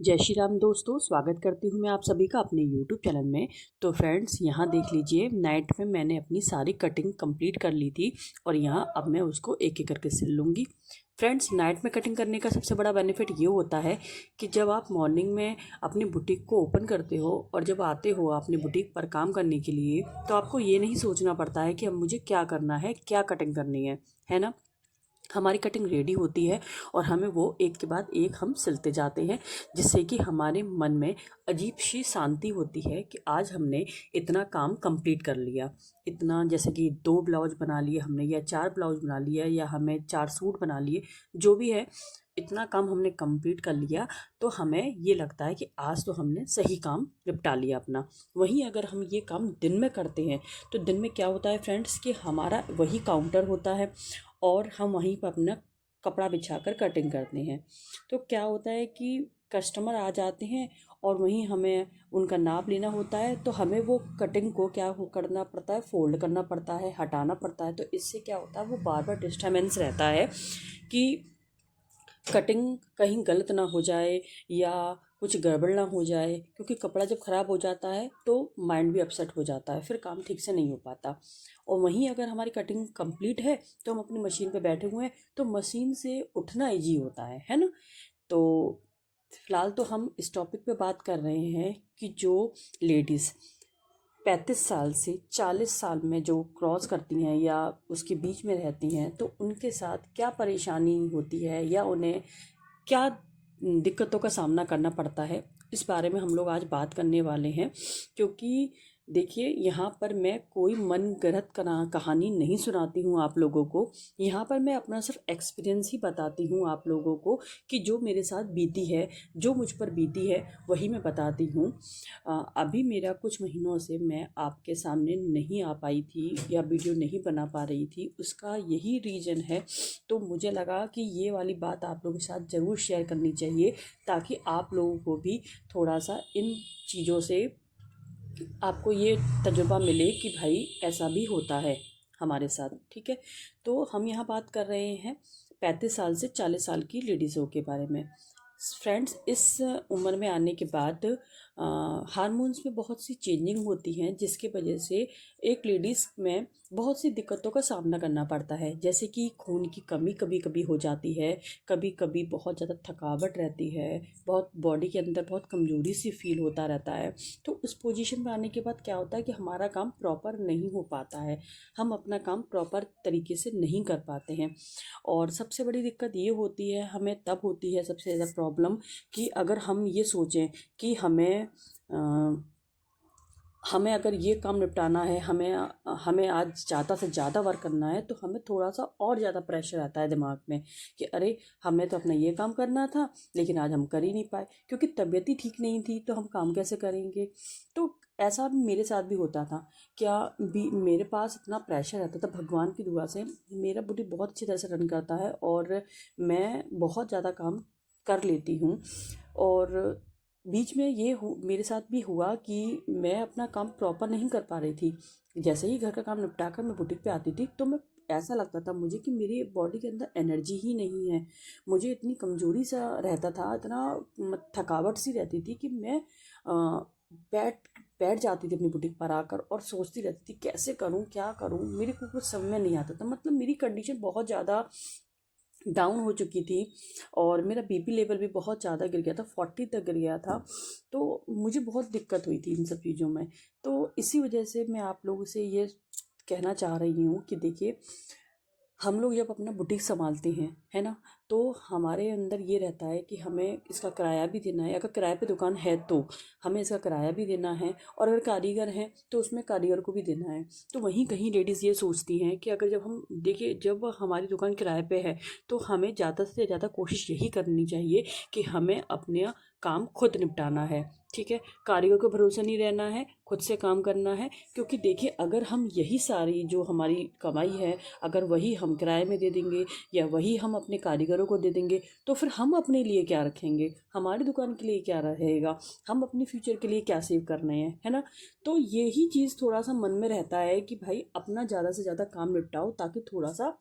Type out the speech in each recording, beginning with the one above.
जय श्री राम दोस्तों, स्वागत करती हूँ मैं आप सभी का अपने YouTube चैनल में। तो फ्रेंड्स, यहाँ देख लीजिए, नाइट में मैंने अपनी सारी कटिंग कंप्लीट कर ली थी और यहाँ अब मैं उसको एक एक करके सिल लूँगी। फ्रेंड्स, नाइट में कटिंग करने का सबसे बड़ा बेनिफिट ये होता है कि जब आप मॉर्निंग में अपनी बुटीक को ओपन करते हो और जब आते हो अपनी बुटीक पर काम करने के लिए, तो आपको ये नहीं सोचना पड़ता है कि अब मुझे क्या करना है, क्या कटिंग करनी है ना। हमारी कटिंग रेडी होती है और हमें वो एक के बाद एक हम सिलते जाते हैं, जिससे कि हमारे मन में अजीब सी शांति होती है कि आज हमने इतना काम कंप्लीट कर लिया। इतना, जैसे कि 2 ब्लाउज बना लिए हमने या 4 ब्लाउज बना लिया या हमें 4 सूट बना लिए, जो भी है इतना काम हमने कंप्लीट कर लिया, तो हमें ये लगता है कि आज तो हमने सही काम निपटा लिया अपना। वहीं अगर हम ये काम दिन में करते हैं तो दिन में क्या होता है फ्रेंड्स कि हमारा वही काउंटर होता है और हम वहीं पर अपना कपड़ा बिछाकर कटिंग करते हैं। तो क्या होता है कि कस्टमर आ जाते हैं और वहीं हमें उनका नाप लेना होता है, तो हमें वो कटिंग को क्या करना पड़ता है, फोल्ड करना पड़ता है, हटाना पड़ता है। तो इससे क्या होता है, वो बार बार डिस्टर्बेंस रहता है कि कटिंग कहीं गलत ना हो जाए या कुछ गड़बड़ ना हो जाए, क्योंकि कपड़ा जब ख़राब हो जाता है तो माइंड भी अपसेट हो जाता है, फिर काम ठीक से नहीं हो पाता। और वहीं अगर हमारी कटिंग कंप्लीट है तो हम अपनी मशीन पे बैठे हुए हैं, तो मशीन से उठना ईजी होता है ना। तो फिलहाल तो हम इस टॉपिक पे बात कर रहे हैं कि जो लेडीज़ 35 साल से 40 साल में जो क्रॉस करती हैं या उसके बीच में रहती हैं, तो उनके साथ क्या परेशानी होती है या उन्हें क्या दिक्कतों का सामना करना पड़ता है, इस बारे में हम लोग आज बात करने वाले हैं। क्योंकि देखिए, यहाँ पर मैं कोई मनगढ़ंत कहानी नहीं सुनाती हूँ आप लोगों को। यहाँ पर मैं अपना सिर्फ एक्सपीरियंस ही बताती हूँ आप लोगों को कि जो मेरे साथ बीती है, जो मुझ पर बीती है, वही मैं बताती हूँ। अभी मेरा कुछ महीनों से मैं आपके सामने नहीं आ पाई थी या वीडियो नहीं बना पा रही थी, उसका यही रीज़न है। तो मुझे लगा कि ये वाली बात आप लोगों के साथ ज़रूर शेयर करनी चाहिए, ताकि आप लोगों को भी थोड़ा सा इन चीज़ों से आपको ये तजुर्बा मिले कि भाई ऐसा भी होता है हमारे साथ। ठीक है, तो हम यहाँ बात कर रहे हैं 35 साल से 40 साल की लेडीज़ों के बारे में। फ्रेंड्स, इस उम्र में आने के बाद हार्मोन्स में बहुत सी चेंजिंग होती हैं, जिसकी वजह से एक लेडीज़ में बहुत सी दिक्कतों का सामना करना पड़ता है। जैसे कि खून की कमी कभी कभी हो जाती है, कभी कभी बहुत ज़्यादा थकावट रहती है, बहुत बॉडी के अंदर बहुत कमज़ोरी सी फील होता रहता है। तो उस पोजीशन में आने के बाद क्या होता है कि हमारा काम प्रॉपर नहीं हो पाता है, हम अपना काम प्रॉपर तरीके से नहीं कर पाते हैं। और सबसे बड़ी दिक्कत ये होती है, हमें तब होती है सबसे ज़्यादा प्रॉब्लम, कि अगर हम ये सोचें कि हमें अगर ये काम निपटाना है, हमें आज ज़्यादा से ज़्यादा वर्क करना है, तो हमें थोड़ा सा और ज़्यादा प्रेशर आता है दिमाग में कि अरे, हमें तो अपना ये काम करना था लेकिन आज हम कर ही नहीं पाए, क्योंकि तबीयत ही ठीक नहीं थी, तो हम काम कैसे करेंगे। तो ऐसा मेरे साथ भी होता था। क्या भी मेरे पास इतना प्रेशर रहता था, भगवान की दुआ से मेरा बुटीक बहुत अच्छी तरह से रन करता है और मैं बहुत ज़्यादा काम कर लेती हूँ। और बीच में ये मेरे साथ भी हुआ कि मैं अपना काम प्रॉपर नहीं कर पा रही थी। जैसे ही घर का काम निपटा कर मैं बुटीक पे आती थी, तो मैं ऐसा लगता था मुझे कि मेरी बॉडी के अंदर एनर्जी ही नहीं है। मुझे इतनी कमज़ोरी सा रहता था, इतना थकावट सी रहती थी कि मैं बैठ बैठ जाती थी अपनी बुटीक पर आकर और सोचती रहती थी कैसे करूं, क्या करूं। मेरे को कुछ समझ में नहीं आता था, मतलब मेरी कंडीशन बहुत ज़्यादा डाउन हो चुकी थी और मेरा बीपी लेवल भी बहुत ज़्यादा गिर गया था, 40 तक गिर गया था। तो मुझे बहुत दिक्कत हुई थी इन सब चीज़ों में। तो इसी वजह से मैं आप लोगों से ये कहना चाह रही हूँ कि देखिए, हम लोग जब अपना बुटीक संभालते हैं, है ना, तो हमारे अंदर ये रहता है कि हमें इसका किराया भी देना है। अगर किराए पे दुकान है तो हमें इसका किराया भी देना है, और अगर कारीगर हैं तो उसमें कारीगर को भी देना है। तो वहीं कहीं लेडीज़ ये सोचती हैं कि अगर जब हम देखिए, जब हमारी दुकान किराए पे है, तो हमें ज़्यादा से ज़्यादा कोशिश यही करनी चाहिए कि हमें अपने काम खुद निपटाना है। ठीक है, कारीगर को भरोसा नहीं रहना है, खुद से काम करना है। क्योंकि देखिए, अगर हम यही सारी जो हमारी कमाई है, अगर वही हम किराए में दे देंगे या वही हम अपने कारीगरों को दे देंगे, तो फिर हम अपने लिए क्या रखेंगे, हमारी दुकान के लिए क्या रहेगा, हम अपने फ्यूचर के लिए क्या सेव कर रहे हैं, है ना। तो यही चीज़ थोड़ा सा मन में रहता है कि भाई अपना ज़्यादा से ज़्यादा काम निपटाओ, ताकि थोड़ा सा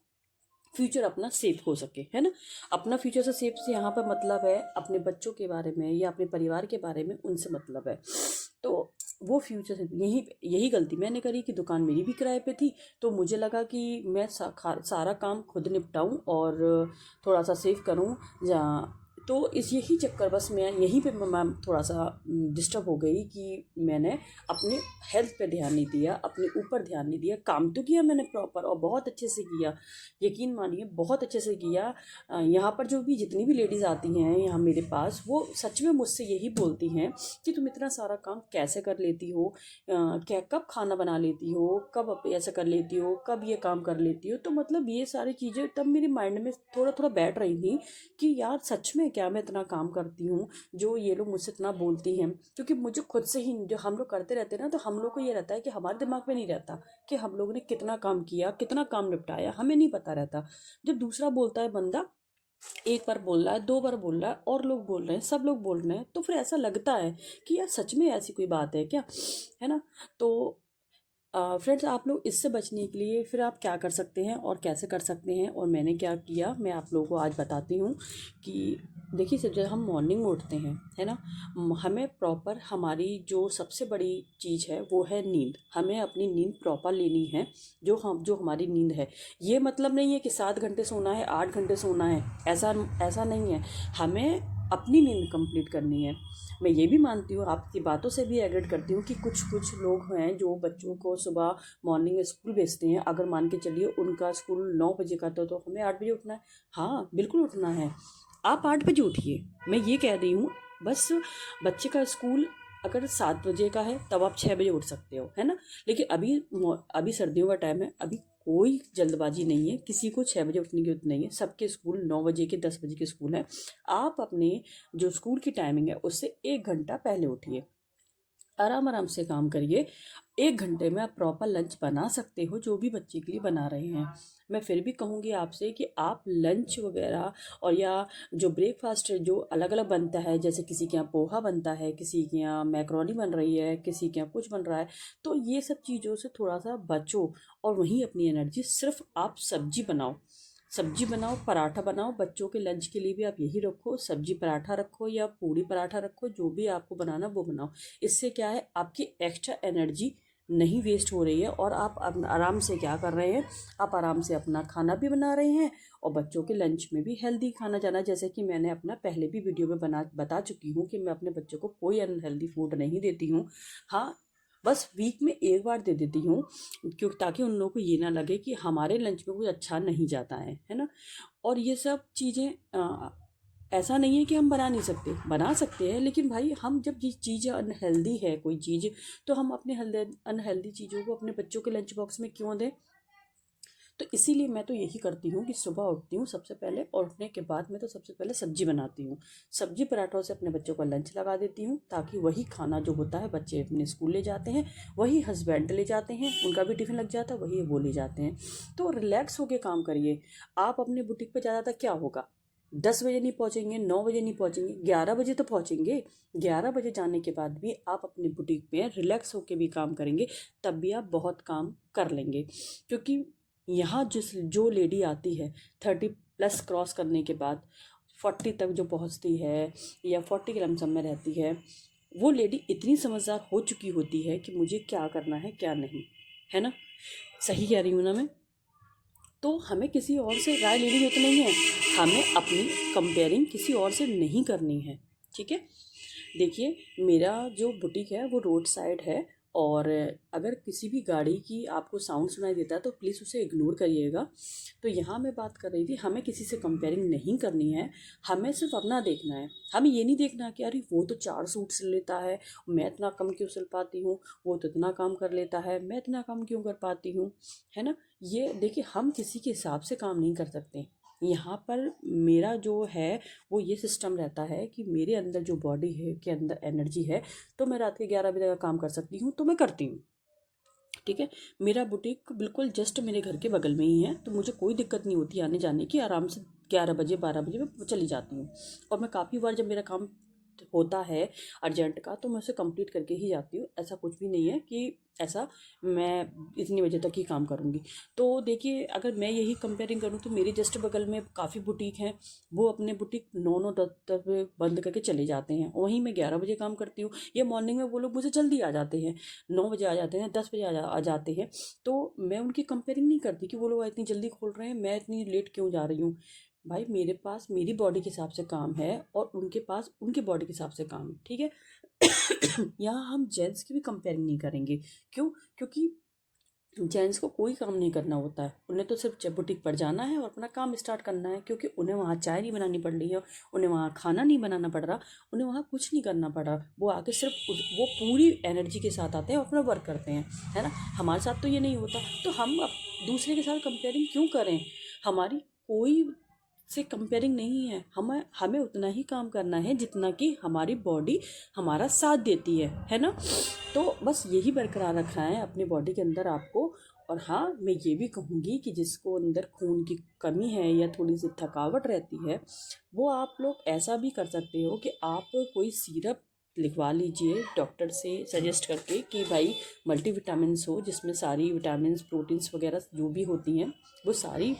फ्यूचर अपना सेफ हो सके, है ना। अपना फ्यूचर से सेफ से यहाँ पर मतलब है अपने बच्चों के बारे में या अपने परिवार के बारे में, उनसे मतलब है। तो वो फ्यूचर से यही यही गलती मैंने करी कि दुकान मेरी भी किराए पे थी, तो मुझे लगा कि मैं सारा काम खुद निपटाऊं और थोड़ा सा सेव करूं। जहाँ तो इस यही चक्कर बस मैं यहीं पे मैं थोड़ा सा डिस्टर्ब हो गई कि मैंने अपने हेल्थ पे ध्यान नहीं दिया, अपने ऊपर ध्यान नहीं दिया। काम तो किया मैंने प्रॉपर और बहुत अच्छे से किया, यकीन मानिए बहुत अच्छे से किया। यहाँ पर जो भी जितनी भी लेडीज़ आती हैं यहाँ मेरे पास, वो सच में मुझसे यही बोलती हैं कि तुम इतना सारा काम कैसे कर लेती हो, क्या कब खाना बना लेती हो, कब ऐसा कर लेती हो, कब ये काम कर लेती हो। तो मतलब ये सारी चीज़ें तब मेरे माइंड में थोड़ा थोड़ा बैठ रही थी कि यार सच में क्या मैं इतना काम करती हूँ जो ये लोग मुझसे इतना बोलती हैं। क्योंकि मुझे खुद से ही जो हम लोग करते रहते हैं ना, तो हम लोग को ये रहता है कि हमारे दिमाग में नहीं रहता कि हम लोगों ने कितना काम किया, कितना काम निपटाया, हमें नहीं पता रहता। जब दूसरा बोलता है बंदा, एक बार बोल रहा है, दो बार बोल रहा है, और लोग बोल रहे हैं, सब लोग बोल रहे हैं, तो फिर ऐसा लगता है कि यार सच में ऐसी कोई बात है क्या, है ना। तो फ्रेंड्स, आप लोग इससे बचने के लिए फिर आप क्या कर सकते हैं और कैसे कर सकते हैं, और मैंने क्या किया मैं आप लोगों को आज बताती हूँ। कि देखिए जब हम मॉर्निंग में उठते हैं, है ना, हमें प्रॉपर हमारी जो सबसे बड़ी चीज़ है वो है नींद। हमें अपनी नींद प्रॉपर लेनी है। जो हमारी नींद है, ये मतलब नहीं है कि 7 घंटे सोना है, 8 घंटे सोना है, ऐसा ऐसा नहीं है। हमें अपनी नींद कंप्लीट करनी है। मैं ये भी मानती हूँ, आपकी बातों से भी एग्री करती हूँ कि कुछ कुछ लोग हैं जो बच्चों को सुबह मॉर्निंग में स्कूल भेजते हैं। अगर मान के चलिए उनका स्कूल 9 बजे का तो हमें 8 बजे उठना है। हाँ बिल्कुल उठना है, आप 8 बजे उठिए, मैं ये कह रही हूँ। बस बच्चे का स्कूल अगर 7 बजे का है तब आप 6 बजे उठ सकते हो, है ना। लेकिन अभी सर्दियों का टाइम है, अभी कोई जल्दबाजी नहीं है, किसी को 6 बजे उठने की जरूरत नहीं है। सबके स्कूल 9 बजे के 10 बजे के स्कूल है। आप अपने जो स्कूल की टाइमिंग है उससे 1 घंटा पहले उठिए, आराम आराम से काम करिए। 1 घंटे में आप प्रॉपर लंच बना सकते हो जो भी बच्चे के लिए बना रहे हैं। मैं फिर भी कहूँगी आपसे कि आप लंच वगैरह और या जो ब्रेकफास्ट जो अलग अलग बनता है, जैसे किसी के यहाँ पोहा बनता है, किसी के यहाँ मैक्रोनी बन रही है, किसी के यहाँ कुछ बन रहा है, तो ये सब चीज़ों से थोड़ा सा बचो और वहीं अपनी एनर्जी सिर्फ आप सब्जी बनाओ। सब्जी बनाओ, पराठा बनाओ, बच्चों के लंच के लिए भी आप यही रखो, सब्जी पराठा रखो या पूड़ी पराठा रखो, जो भी आपको बनाना वो बनाओ। इससे क्या है, आपकी एक्स्ट्रा एनर्जी नहीं वेस्ट हो रही है और आप आराम से क्या कर रहे हैं, आप आराम से अपना खाना भी बना रहे हैं और बच्चों के लंच में भी हेल्दी खाना जाना। जैसे कि मैंने अपना पहले भी वीडियो में बता चुकी हूँ कि मैं अपने बच्चों को कोई अनहेल्दी फूड नहीं देती हूँ। हाँ, बस वीक में एक बार दे देती हूँ, क्योंकि ताकि उन लोगों को ये ना लगे कि हमारे लंच में कुछ अच्छा नहीं जाता है ना। और ये सब चीज़ें ऐसा नहीं है कि हम बना नहीं सकते, बना सकते हैं, लेकिन भाई हम जब ये चीज़ अनहेल्दी है कोई चीज़, तो हम अपने अनहेल्दी चीज़ों को अपने बच्चों के लंच बॉक्स में क्यों दें। तो इसीलिए मैं तो यही करती हूँ कि सुबह उठती हूँ सबसे पहले, और उठने के बाद मैं तो सबसे पहले सब्जी बनाती हूँ। सब्जी पराठों से अपने बच्चों का लंच लगा देती हूँ, ताकि वही खाना जो होता है बच्चे अपने स्कूल ले जाते हैं, वही हस्बैंड ले जाते हैं, उनका भी टिफ़िन लग जाता है, वही वो ले जाते हैं। तो रिलैक्स होकर काम करिए। आप अपने बुटीक पर ज़्यादातर क्या होगा, 10 बजे नहीं पहुँचेंगे, 9 बजे नहीं पहुँचेंगे, 11 बजे तो पहुँचेंगे। 11 बजे जाने के बाद भी आप अपनी बुटीक पे रिलैक्स होकर भी काम करेंगे, तब भी आप बहुत काम कर लेंगे। क्योंकि यहाँ जो लेडी आती है 30+ क्रॉस करने के बाद 40 तक जो पहुँचती है या 40 के लमसम में रहती है, वो लेडी इतनी समझदार हो चुकी होती है कि मुझे क्या करना है क्या नहीं, है ना। सही कह रही हूँ ना मैं। तो हमें किसी और से राय लेनी होती नहीं है, हमें अपनी कंपेयरिंग किसी और से नहीं करनी है, ठीक है। देखिए मेरा जो बुटीक है वो रोड साइड है, और अगर किसी भी गाड़ी की आपको साउंड सुनाई देता है तो प्लीज़ उसे इग्नोर करिएगा। तो यहाँ मैं बात कर रही थी, हमें किसी से कंपेयरिंग नहीं करनी है, हमें सिर्फ अपना देखना है। हमें ये नहीं देखना कि अरे वो तो 4 सूट सिल लेता है, मैं इतना कम क्यों सिल पाती हूँ, वो तो इतना काम कर लेता है, मैं इतना काम क्यों कर पाती हूँ, है ना। ये देखिए, हम किसी के हिसाब से काम नहीं कर सकते। यहाँ पर मेरा जो है वो ये सिस्टम रहता है कि मेरे अंदर जो बॉडी है के अंदर एनर्जी है, तो मैं रात के 11 बजे का काम कर सकती हूँ, तो मैं करती हूँ, ठीक है। मेरा बुटीक बिल्कुल जस्ट मेरे घर के बगल में ही है, तो मुझे कोई दिक्कत नहीं होती आने जाने की, आराम से 11 बजे 12 बजे मैं चली जाती हूँ। और मैं काफ़ी बार जब मेरा काम होता है अर्जेंट का तो मैं उसे कंप्लीट करके ही जाती हूँ। ऐसा कुछ भी नहीं है कि ऐसा मैं इतनी बजे तक ही काम करूँगी। तो देखिए, अगर मैं यही कंपेयरिंग करूँ तो मेरे जस्ट बगल में काफ़ी बुटीक हैं, वो अपने बुटीक 9-9 10-10 बजे बंद करके चले जाते हैं। वहीं मैं 11 बजे काम करती हूँ, या मॉर्निंग में वो लोग मुझे जल्दी आ जाते हैं, 9 बजे आ जाते हैं, 10 बजे आ जाते हैं। तो मैं उनकी कंपेयरिंग नहीं करती कि वो लोग इतनी जल्दी खोल रहे हैं, मैं इतनी लेट क्यों जा रही हूँ। भाई, मेरे पास मेरी बॉडी के हिसाब से काम है और उनके पास उनके बॉडी के हिसाब से काम है, ठीक है। यहाँ हम जेंट्स की भी कंपेयरिंग नहीं करेंगे। क्यों? क्योंकि जेंट्स को कोई काम नहीं करना होता है, उन्हें तो सिर्फ बुटीक पर जाना है और अपना काम स्टार्ट करना है, क्योंकि उन्हें वहाँ चाय नहीं बनानी पड़ रही है, उन्हें वहाँ खाना नहीं बनाना पड़ रहा, उन्हें वहाँ कुछ नहीं करना पड़ रहा। वो आके सिर्फ वो पूरी एनर्जी के साथ आते हैं और अपना वर्क करते हैं, है ना। हमारे साथ तो ये नहीं होता, तो हम अब दूसरे के साथ कंपेयरिंग क्यों करें। हमारी कोई से कंपेयरिंग नहीं है, हमें हमें उतना ही काम करना है जितना कि हमारी बॉडी हमारा साथ देती है ना। तो बस यही बरकरार रखना है अपनी बॉडी के अंदर आपको। और हाँ, मैं ये भी कहूँगी कि जिसको अंदर खून की कमी है या थोड़ी सी थकावट रहती है, वो आप लोग ऐसा भी कर सकते हो कि आप कोई सिरप लिखवा लीजिए डॉक्टर से सजेस्ट करके कि भाई मल्टीविटामिन्स हो, जिसमें सारी विटामिन्स प्रोटीन्स वगैरह जो भी होती हैं वो सारी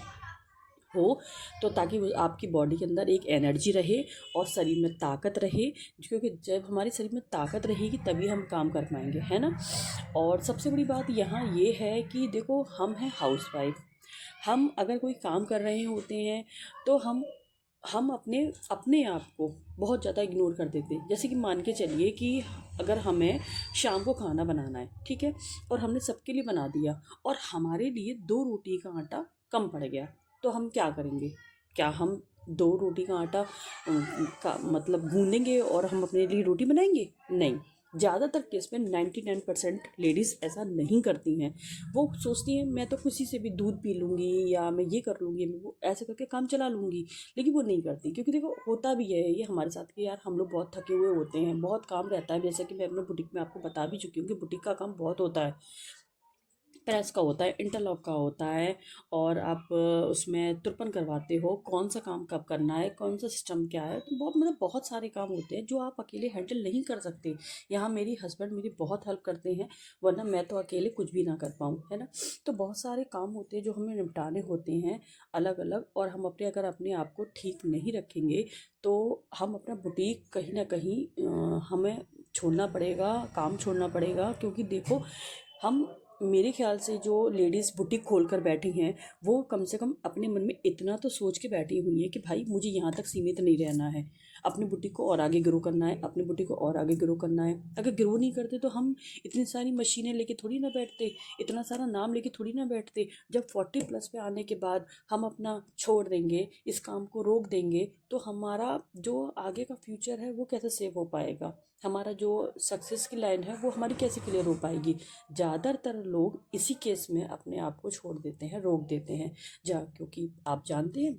हो, तो ताकि वो आपकी बॉडी के अंदर एक एनर्जी रहे और शरीर में ताकत रहे, क्योंकि जब हमारे शरीर में ताकत रहेगी तभी हम काम कर पाएंगे, है ना। और सबसे बड़ी बात यहाँ ये है कि देखो, हम हैं हाउस वाइफ, हम अगर कोई काम कर रहे होते हैं तो हम अपने अपने आप को बहुत ज़्यादा इग्नोर कर देते हैं। जैसे कि मान के चलिए कि अगर हमें शाम को खाना बनाना है, ठीक है, और हमने सबके लिए बना दिया और हमारे लिए 2 रोटी का आटा कम पड़ गया, तो हम क्या करेंगे? क्या हम 2 रोटी का आटा का मतलब गूँदेंगे और हम अपने लिए रोटी बनाएंगे? नहीं। ज़्यादातर केस में 99% लेडीज़ ऐसा नहीं करती हैं। वो सोचती हैं मैं तो किसी से भी दूध पी लूँगी या मैं ये कर लूँगी, मैं वो ऐसे करके काम चला लूँगी। लेकिन वो नहीं करती, क्योंकि देखो होता भी है ये हमारे साथ कि यार हम लोग बहुत थके हुए होते हैं, बहुत काम रहता है। जैसे कि मैं अपने बुटीक में आपको बता भी चुकी हूँ कि बुटीक का काम बहुत होता है, प्रेस का होता है, इंटरलॉक का होता है, और आप उसमें तुरपन करवाते हो, कौन सा काम कब करना है, कौन सा सिस्टम क्या है, तो बहुत मतलब बहुत सारे काम होते हैं जो आप अकेले हैंडल नहीं कर सकते। यहाँ मेरी हस्बैंड मेरी बहुत हेल्प करते हैं, वरना मैं तो अकेले कुछ भी ना कर पाऊँ, है ना। तो बहुत सारे काम होते हैं जो हमें निपटाने होते हैं अलग अलग, और हम अगर अपने आप को ठीक नहीं रखेंगे तो हम अपना बुटीक कहीं ना कहीं हमें छोड़ना पड़ेगा, काम छोड़ना पड़ेगा। क्योंकि देखो, हम मेरे ख्याल से जो लेडीज़ बुटीक खोल कर बैठी हैं, वो कम से कम अपने मन में इतना तो सोच के बैठी हुई हैं कि भाई मुझे यहाँ तक सीमित नहीं रहना है, अपनी बुटीक को और आगे ग्रो करना है, अपनी बुटीक को और आगे ग्रो करना है। अगर ग्रो नहीं करते तो हम इतनी सारी मशीनें लेके थोड़ी ना बैठते, इतना सारा नाम लेके थोड़ी ना बैठते। जब 40+ पे आने के बाद हम अपना छोड़ देंगे, इस काम को रोक देंगे, तो हमारा जो आगे का फ्यूचर है वो कैसे सेव हो पाएगा, हमारा जो सक्सेस की लाइन है वो हमारी कैसे क्लियर हो पाएगी। ज़्यादातर लोग इसी केस में अपने आप को छोड़ देते हैं, रोक देते हैं। क्योंकि आप जानते हैं,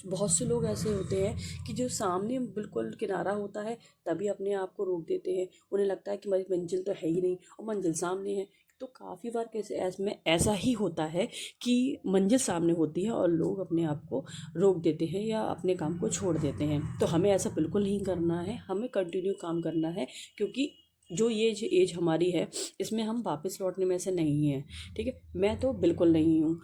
बहुत से लोग ऐसे होते हैं कि जो सामने बिल्कुल किनारा होता है तभी अपने आप को रोक देते हैं। उन्हें लगता है कि मेरी मंजिल तो है ही नहीं और मंजिल सामने है। तो काफ़ी बार कैसे में ऐसा ही होता है कि मंजिल सामने होती है और लोग अपने आप को रोक देते हैं या अपने काम को छोड़ देते हैं। तो हमें ऐसा बिल्कुल नहीं करना है, हमें कंटिन्यू काम करना है, क्योंकि जो ये एज हमारी है इसमें हम वापस लौटने में से नहीं हैं, ठीक है। मैं तो बिल्कुल नहीं हूँ।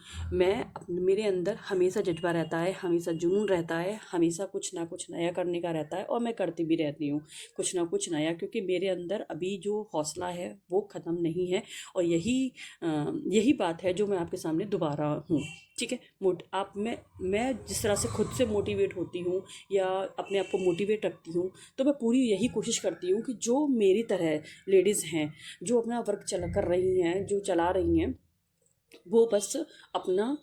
मेरे अंदर हमेशा जज्बा रहता है, हमेशा जुनून रहता है, हमेशा कुछ ना कुछ नया करने का रहता है, और मैं करती भी रहती हूँ कुछ ना कुछ नया, क्योंकि मेरे अंदर अभी जो हौसला है वो ख़त्म नहीं है। और यही बात है जो मैं आपके सामने दोबारा हूँ, ठीक है। मैं जिस तरह से खुद से मोटिवेट होती हूँ या अपने आप को मोटिवेट रखती हूँ, तो मैं पूरी यही कोशिश करती हूँ कि जो मेरी तरह लेडीज़ हैं, जो अपना वर्क कर रही हैं, जो चला रही हैं, वो बस अपना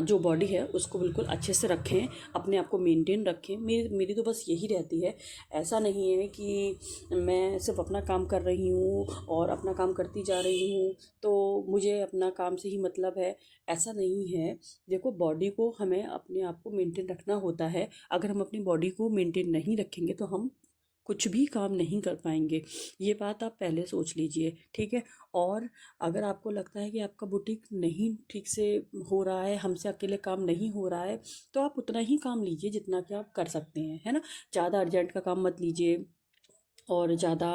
जो बॉडी है उसको बिल्कुल अच्छे से रखें, अपने आप को मेंटेन रखें। मेरी मेरी तो बस यही रहती है। ऐसा नहीं है कि मैं सिर्फ अपना काम कर रही हूँ और अपना काम करती जा रही हूँ तो मुझे अपना काम से ही मतलब है, ऐसा नहीं है। देखो, बॉडी को हमें अपने आप को मेंटेन रखना होता है। अगर हम अपनी बॉडी को मेंटेन नहीं रखेंगे तो हम कुछ भी काम नहीं कर पाएंगे। ये बात आप पहले सोच लीजिए, ठीक है। और अगर आपको लगता है कि आपका बुटीक नहीं ठीक से हो रहा है, हमसे अकेले काम नहीं हो रहा है, तो आप उतना ही काम लीजिए जितना कि आप कर सकते हैं, है ना। ज़्यादा अर्जेंट का काम मत लीजिए और ज़्यादा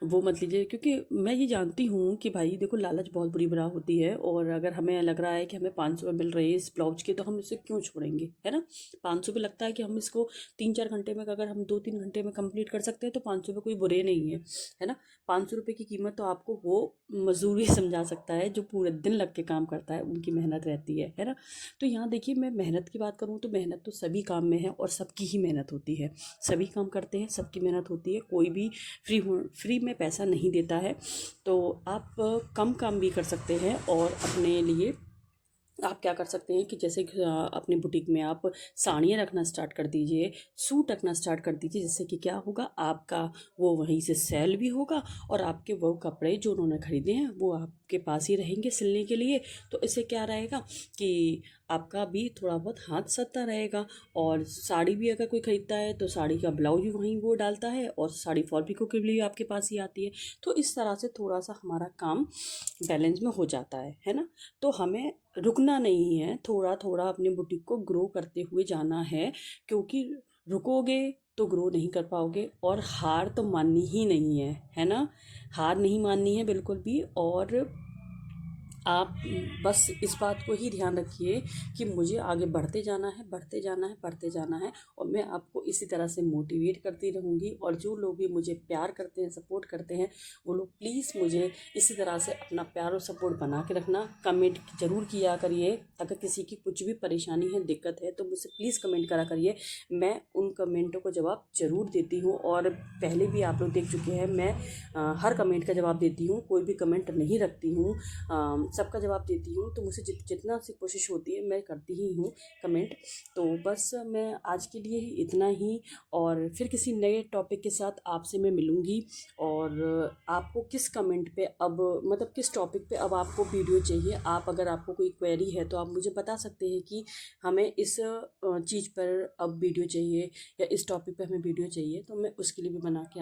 वो मत लीजिए, क्योंकि मैं ये जानती हूँ कि भाई देखो, लालच बहुत बुरी बला होती है। और अगर हमें लग रहा है कि हमें 500 मिल रहे हैं इस ब्लाउज के, तो हम इसे क्यों छोड़ेंगे, है ना। 500 लगता है कि हम इसको 3-4 घंटे में, अगर हम 2-3 घंटे में कंप्लीट कर सकते हैं तो 500 कोई बुरे नहीं है ना। 500 की कीमत तो आपको वो मजदूरी समझा सकता है जो पूरे दिन लग के काम करता है, उनकी मेहनत रहती है ना। तो यहाँ देखिए, मैं मेहनत की बात करूँ तो मेहनत तो सभी काम में है और सबकी ही मेहनत होती है। सभी काम करते हैं, सबकी मेहनत होती है, कोई भी फ्री में पैसा नहीं देता है। तो आप कम काम भी कर सकते हैं और अपने लिए आप क्या कर सकते हैं कि जैसे अपने बुटीक में आप साड़ियाँ रखना स्टार्ट कर दीजिए, सूट रखना स्टार्ट कर दीजिए, जिससे कि क्या होगा, आपका वो वहीं से सेल भी होगा और आपके वो कपड़े जो उन्होंने ख़रीदे हैं वो आपके पास ही रहेंगे सिलने के लिए। तो इससे क्या रहेगा कि आपका भी थोड़ा बहुत हाथ सत्ता रहेगा। और साड़ी भी अगर कोई ख़रीदता है तो साड़ी का ब्लाउज भी वहीं वो डालता है और साड़ी फॉल पिको के लिए आपके पास ही आती है। तो इस तरह से थोड़ा सा हमारा काम बैलेंस में हो जाता है ना। तो हमें रुकना नहीं है, थोड़ा थोड़ा अपने बुटीक को ग्रो करते हुए जाना है, क्योंकि रुकोगे तो ग्रो नहीं कर पाओगे। और हार तो माननी ही नहीं है ना। हार नहीं माननी है बिल्कुल भी। और आप बस इस बात को ही ध्यान रखिए कि मुझे आगे बढ़ते जाना है, बढ़ते जाना है, बढ़ते जाना है। और मैं आपको इसी तरह से मोटिवेट करती रहूँगी। और जो लोग भी मुझे प्यार करते हैं, सपोर्ट करते हैं, वो लोग प्लीज़ मुझे इसी तरह से अपना प्यार और सपोर्ट बना के रखना। कमेंट ज़रूर किया करिए। अगर किसी की कुछ भी परेशानी है, दिक्कत है, तो मुझसे प्लीज़ कमेंट करा करिए। मैं उन कमेंटों को जवाब ज़रूर देती हूँ। और पहले भी आप लोग देख चुके हैं, मैं हर कमेंट का जवाब देती हूँ, कोई भी कमेंट नहीं रखती हूँ, सबका जवाब देती हूँ। तो मुझसे जितना सी कोशिश होती है मैं करती ही हूँ कमेंट। तो बस मैं आज के लिए ही इतना ही। और फिर किसी नए टॉपिक के साथ आपसे मैं मिलूँगी। और आपको किस कमेंट पे अब, मतलब किस टॉपिक पे अब आपको वीडियो चाहिए, आप अगर आपको कोई क्वेरी है तो आप मुझे बता सकते हैं कि हमें इस चीज़ पर अब वीडियो चाहिए या इस टॉपिक पे हमें वीडियो चाहिए, तो मैं उसके लिए भी बना के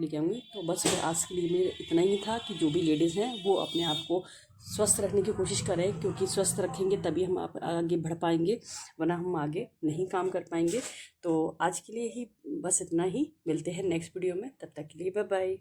लेके आऊँगी। तो बस फिर आज के लिए मेरे इतना ही था कि जो भी लेडीज़ हैं वो अपने आप को स्वस्थ रखने की कोशिश करें, क्योंकि स्वस्थ रखेंगे तभी हम आगे बढ़ पाएंगे, वरना हम आगे नहीं काम कर पाएंगे। तो आज के लिए ही बस इतना ही। मिलते हैं नेक्स्ट वीडियो में, तब तक के लिए बाय बाय।